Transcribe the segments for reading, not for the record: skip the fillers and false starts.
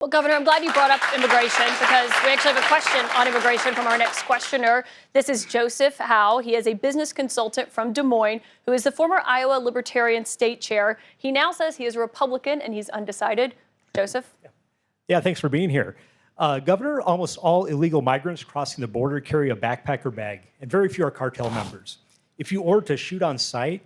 Well, Governor, I'm glad you brought up immigration because we actually have a question on immigration from our next questioner. This is Joseph Howe. He is a business consultant from Des Moines who is the former Iowa Libertarian state chair. He now says he is a Republican and he's undecided. Joseph? Yeah, thanks for being here. Governor, almost all illegal migrants crossing the border carry a backpacker bag, and very few are cartel members. If you order to shoot on sight,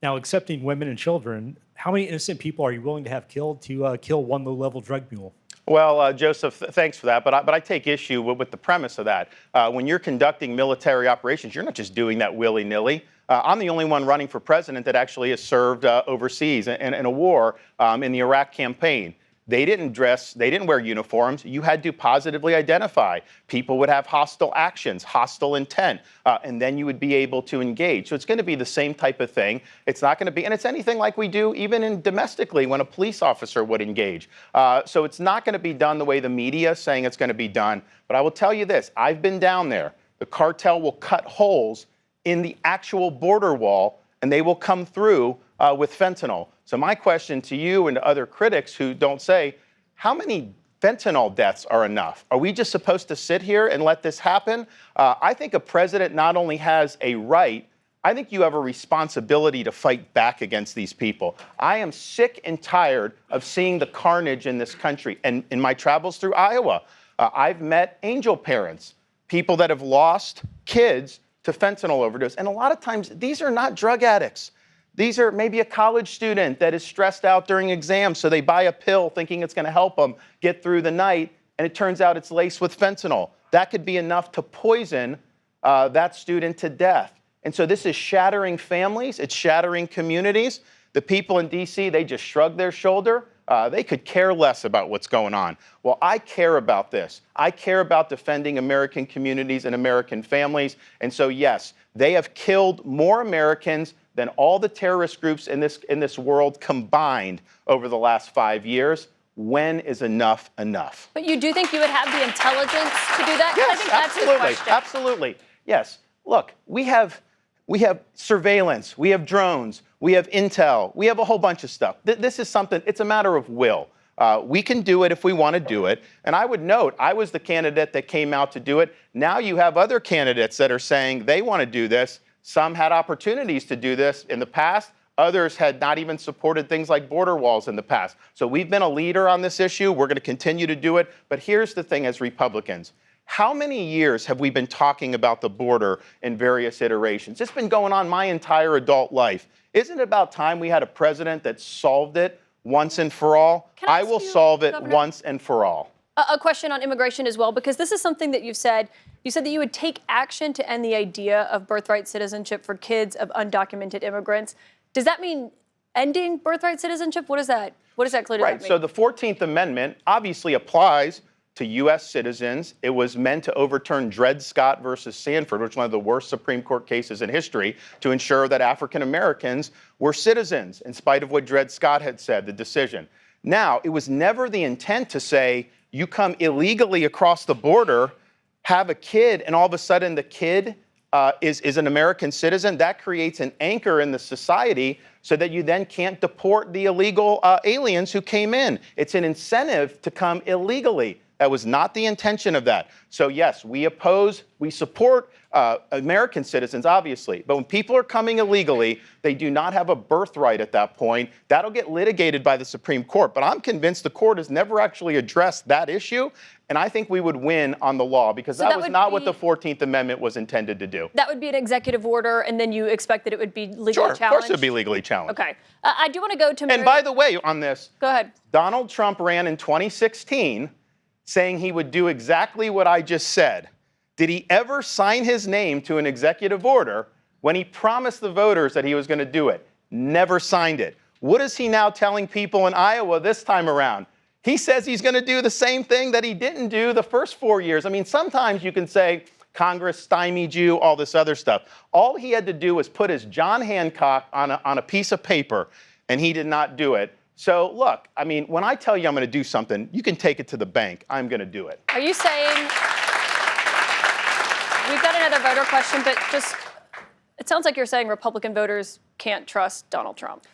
now accepting women and children, how many innocent people are you willing to have killed to kill one low-level drug mule? Well, Joseph, thanks for that, but I take issue with the premise of that. When you're conducting military operations, you're not just doing that willy-nilly. I'm the only one running for president that actually has served overseas in a war in the Iraq campaign. They didn't wear uniforms. You had to positively identify. People would have hostile actions, hostile intent, and then you would be able to engage. So it's going to be the same type of thing. It's not going to be, and it's anything like we do even domestically when a police officer would engage. So it's not going to be done the way the media is saying it's going to be done. But I will tell you this, I've been down there. The cartel will cut holes in the actual border wall, and they will come through with fentanyl. So my question to you and to other critics who don't say, how many fentanyl deaths are enough? Are we just supposed to sit here and let this happen? I think a president not only has a right, I think you have a responsibility to fight back against these people. I am sick and tired of seeing the carnage in this country. And in my travels through Iowa, I've met angel parents, people that have lost kids to fentanyl overdose. And a lot of times, these are not drug addicts. These are maybe a college student that is stressed out during exams, so they buy a pill thinking it's going to help them get through the night, and it turns out it's laced with fentanyl. That could be enough to poison that student to death. And so this is shattering families. It's shattering communities. The people in D.C., they just shrug their shoulder. They could care less about what's going on. Well, I care about this. I care about defending American communities and American families. And so, yes, they have killed more Americans than all the terrorist groups in this world combined over the last 5 years. When is enough enough? But you do think you would have the intelligence to do that? Yes, I think that's absolutely, the question. absolutely. Yes. Look, we have surveillance, we have drones, we have intel, we have a whole bunch of stuff. This is something, it's a matter of will. We can do it if we want to do it. And I would note, I was the candidate that came out to do it. Now you have other candidates that are saying they want to do this. Some had opportunities to do this in the past. Others had not even supported things like border walls in the past. So we've been a leader on this issue. We're going to continue to do it. But here's the thing as Republicans. How many years have we been talking about the border in various iterations? It's been going on my entire adult life. Isn't it about time we had a president that solved it once and for all? I will solve it once and for all. A question on immigration as well, because this is something that you've said. You said that you would take action to end the idea of birthright citizenship for kids of undocumented immigrants. Does that mean ending birthright citizenship? What does that clearly mean? Right, so the 14th Amendment obviously applies to U.S. citizens. It was meant to overturn Dred Scott versus Sanford, which is one of the worst Supreme Court cases in history, to ensure that African Americans were citizens, in spite of what Dred Scott had said, the decision. Now, it was never the intent to say, you come illegally across the border, have a kid, and all of a sudden the kid is an American citizen. That creates an anchor in the society so that you then can't deport the illegal aliens who came in. It's an incentive to come illegally. That was not the intention of that. So yes, we support American citizens, obviously. But when people are coming illegally, they do not have a birthright at that point. That'll get litigated by the Supreme Court. But I'm convinced the court has never actually addressed that issue. And I think we would win on the law because that was not what the 14th Amendment was intended to do. That would be an executive order, and then you expect that it would be legally challenged? Sure, of course it would be legally challenged. Okay. I do want to go to... And by the way, on this... Go ahead. Donald Trump ran in 2016 saying he would do exactly what I just said. Did he ever sign his name to an executive order when he promised the voters that he was going to do it? Never signed it. What is he now telling people in Iowa this time around? He says he's going to do the same thing that he didn't do the first 4 years. I mean, sometimes you can say Congress stymied you, all this other stuff. All he had to do was put his John Hancock on a piece of paper, and he did not do it. So look, I mean, when I tell you I'm going to do something, you can take it to the bank. I'm going to do it. Are you saying, we've got another voter question, but just, it sounds like you're saying Republican voters can't trust Donald Trump.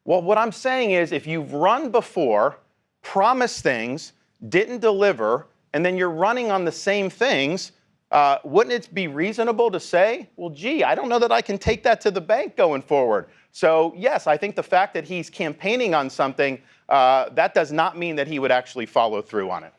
Well, what I'm saying is if you've run before, promised things, didn't deliver, and then you're running on the same things, wouldn't it be reasonable to say, well, gee, I don't know that I can take that to the bank going forward? So, yes, I think the fact that he's campaigning on something, that does not mean that he would actually follow through on it.